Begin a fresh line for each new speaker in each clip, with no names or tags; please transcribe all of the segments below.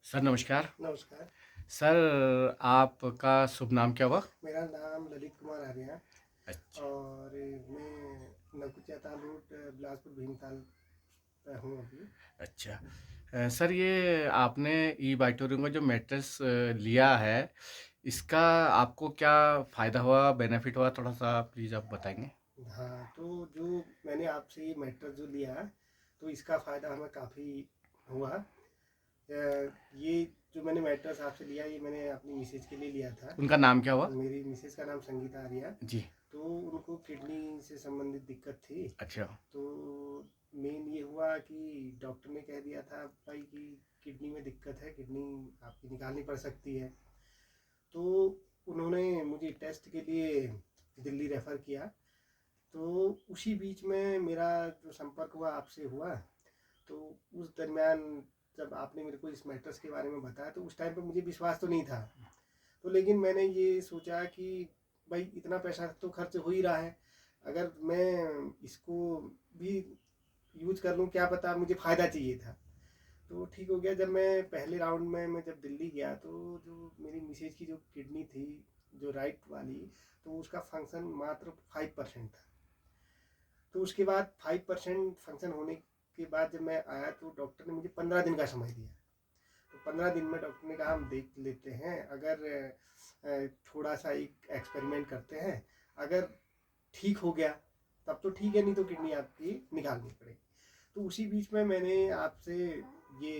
Sir नमस्कार।
नमस्कार।
Sir आपका शुभ नाम क्या हुआ?
मेरा नाम ललित कुमार आर्य है
अच्छा।
और मैं नकुचा ताल रोड बिलासपुर भीमताल पे हूँ अभी।
अच्छा। सर ये आपने ई बाइटोरियम का जो मैट्रेस लिया है, इसका आपको क्या फ़ायदा हुआ, बेनिफिट हुआ, थोड़ा सा प्लीज़ आप बताएंगे?
हाँ, तो जो मैंने आपसे ये मैट्रेस जो लिया तो इसका फ़ायदा हमें काफ़ी हुआ। ये जो मैंने मैट्रेस आपसे लिया ये मैंने अपनी मिसेज के लिए लिया था।
उनका नाम क्या हुआ?
मेरी मिसेज का नाम संगीता आर्या।
जी।
तो उनको किडनी से संबंधित दिक्कत थी।
अच्छा।
तो मेन ये हुआ कि डॉक्टर ने कह दिया था भाई कि किडनी में दिक्कत है, किडनी आपकी निकालनी पड़ सकती है। तो उन्होंने मुझे टेस्ट के लिए दिल्ली रेफ़र किया। तो उसी बीच में मेरा जो संपर्क हुआ आपसे हुआ। तो उस दरमियान जब आपने मेरे को इस मैट्रेस के बारे में बताया तो उस टाइम पे मुझे विश्वास तो नहीं था। तो लेकिन मैंने ये सोचा कि भाई इतना पैसा तो खर्च हो ही रहा है, अगर मैं इसको भी यूज कर लूँ, क्या पता मुझे फ़ायदा चाहिए था। तो ठीक हो गया। जब मैं पहले राउंड में मैं जब दिल्ली गया तो जो मेरी मिसेज की जो किडनी थी, जो राइट वाली, तो उसका फंक्शन मात्र 5% था। तो उसके बाद 5% फंक्शन होने के बाद जब मैं आया तो डॉक्टर ने मुझे 15 दिन का समय दिया। तो 15 दिन में डॉक्टर ने कहा हम देख लेते हैं, अगर थोड़ा सा एक एक्सपेरिमेंट करते हैं, अगर ठीक हो गया तब तो ठीक है, नहीं तो किडनी आपकी निकालनी पड़ेगी। तो उसी बीच में मैंने आपसे ये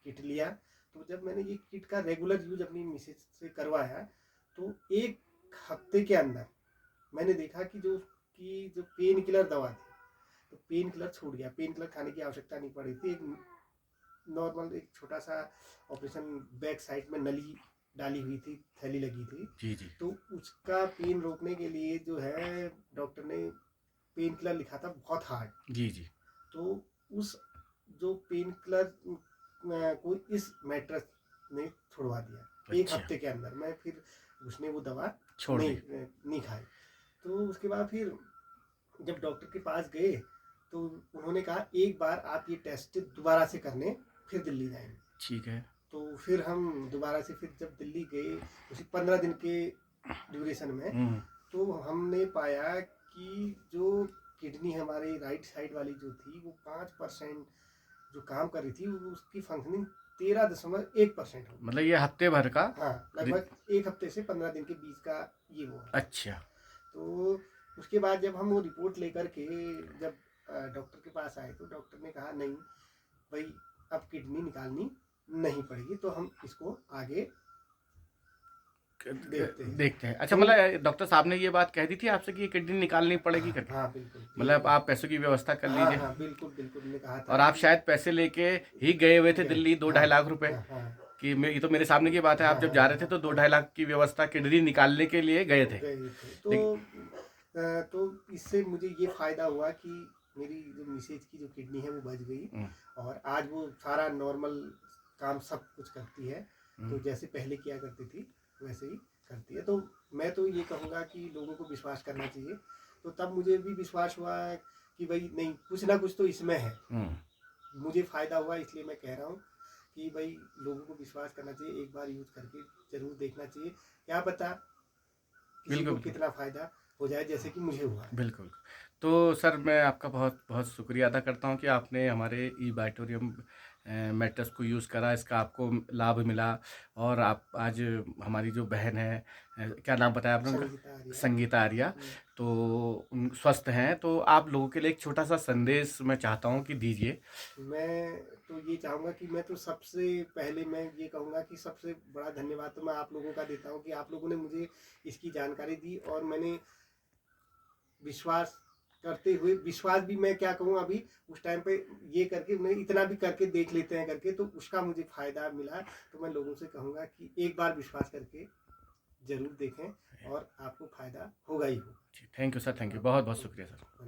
किट लिया। तो जब मैंने ये किट का रेगुलर यूज अपनी मिसेज से करवाया तो एक हफ्ते के अंदर मैंने देखा कि जो पेन किलर दवा थी, तो पेन किलर छूट गया। पेन किलर खाने की आवश्यकता नहीं पड़ी थी। एक नॉर्मल एक छोटा सा ऑपरेशन, बैक साइड में नली डाली हुई थी, थैली लगी थी।
जी जी।
तो उसका पेन रोकने के लिए जो है डॉक्टर ने पेन किलर लिखा था बहुत हार्ड।
जी जी।
तो उस जो पेन किलर को इस मैट्रेस ने छुड़वा दिया एक
अच्छा।
हफ्ते के अंदर। मैं फिर उसने वो दवा
छोड़ दी।
नहीं खाई। तो उसके बाद फिर जब डॉक्टर के पास गए तो उन्होंने कहा एक बार आप ये टेस्ट दोबारा से करने फिर दिल्ली जाएंगे।
ठीक है।
तो फिर हम दोबारा से फिर जब दिल्ली गए उसी 15 दिन के ड्यूरेशन में,
हम्म।
तो हमने पाया कि जो किडनी हमारी राइट साइड वाली जो थी वो 5% जो काम कर रही थी, वो उसकी फंक्शनिंग 13.1% हो गई।
मतलब ये हफ्ते भर का?
हाँ,
रि-
लगभग एक हफ्ते से 15 दिन के बीच का ये वो है।
अच्छा।
तो उसके बाद जब हम वो रिपोर्ट लेकर के जब डॉक्टर के पास आए तो डॉक्टर ने कहा नहीं भाई, अब किडनी निकालनी नहीं पड़ेगी, तो हम इसको आगे देखते हैं।
देखते हैं। अच्छा,
तो
मतलब डॉक्टर साहब ने ये बात कह दी थी आपसे कि ये किडनी निकालनी पड़ेगी
हाँ
करके?
हाँ, बिल्कुल ये
मतलब आप पैसों की व्यवस्था कर
हाँ
लीजिए।
हाँ, बिल्कुल बिल्कुल ने कहा
और
था
आप
कि
शायद पैसे लेके ही गए हुए थे
गए।
दिल्ली, दो
हाँ
ढाई लाख रुपए।
हाँ हाँ
कि ये तो मेरे सामने की बात है,
हाँ
आप जब
हाँ
जा
हाँ
रहे थे
हाँ
तो दो
हाँ,
ढाई लाख की व्यवस्था किडनी निकालने के लिए गए थे।
गए थे।
लेकिन
तो इससे मुझे ये फ़ायदा हुआ कि मेरी जो मिसेज की जो किडनी है वो बच गई
हम्म,
और आज वो सारा नॉर्मल काम सब कुछ करती है। तो
हम्म,
जैसे पहले किया करती थी वैसे ही करती है। तो मैं तो ये कहूँगा कि लोगों को विश्वास करना चाहिए। तो तब मुझे भी विश्वास हुआ कि भाई नहीं, कुछ ना कुछ तो इसमें है।
हम्म,
मुझे फ़ायदा हुआ इसलिए मैं कह रहा हूँ कि भाई लोगों को विश्वास करना चाहिए, एक बार यूज़ करके ज़रूर देखना चाहिए। क्या पता किसी
बिल्कुल
को
बिल्कुल।
कितना फ़ायदा हो जाए जैसे कि मुझे हुआ है।
बिल्कुल। तो सर मैं आपका बहुत बहुत शुक्रिया अदा करता हूँ कि आपने हमारे ई बाइटोरियम मैट्रेस को यूज़ करा, इसका आपको लाभ मिला। और आप आज हमारी जो बहन है, क्या नाम बताया आपने उनका?
संगीता आर्या।
संगीता आर्या। तो उन स्वस्थ हैं, तो आप लोगों के लिए एक छोटा सा संदेश मैं चाहता हूँ कि दीजिए।
मैं तो ये चाहूँगा कि मैं तो सबसे पहले मैं ये कहूँगा कि सबसे बड़ा धन्यवाद तो मैं आप लोगों का देता हूँ कि आप लोगों ने मुझे इसकी जानकारी दी और मैंने विश्वास करते हुए, विश्वास भी मैं क्या कहूँ अभी उस टाइम पे ये करके मैं इतना भी करके देख लेते हैं करके, तो उसका मुझे फ़ायदा मिला। तो मैं लोगों से कहूँगा कि एक बार विश्वास करके ज़रूर देखें और आपको फ़ायदा होगा ही होगा।
Thank you sir, thank you, बहुत बहुत शुक्रिया सर।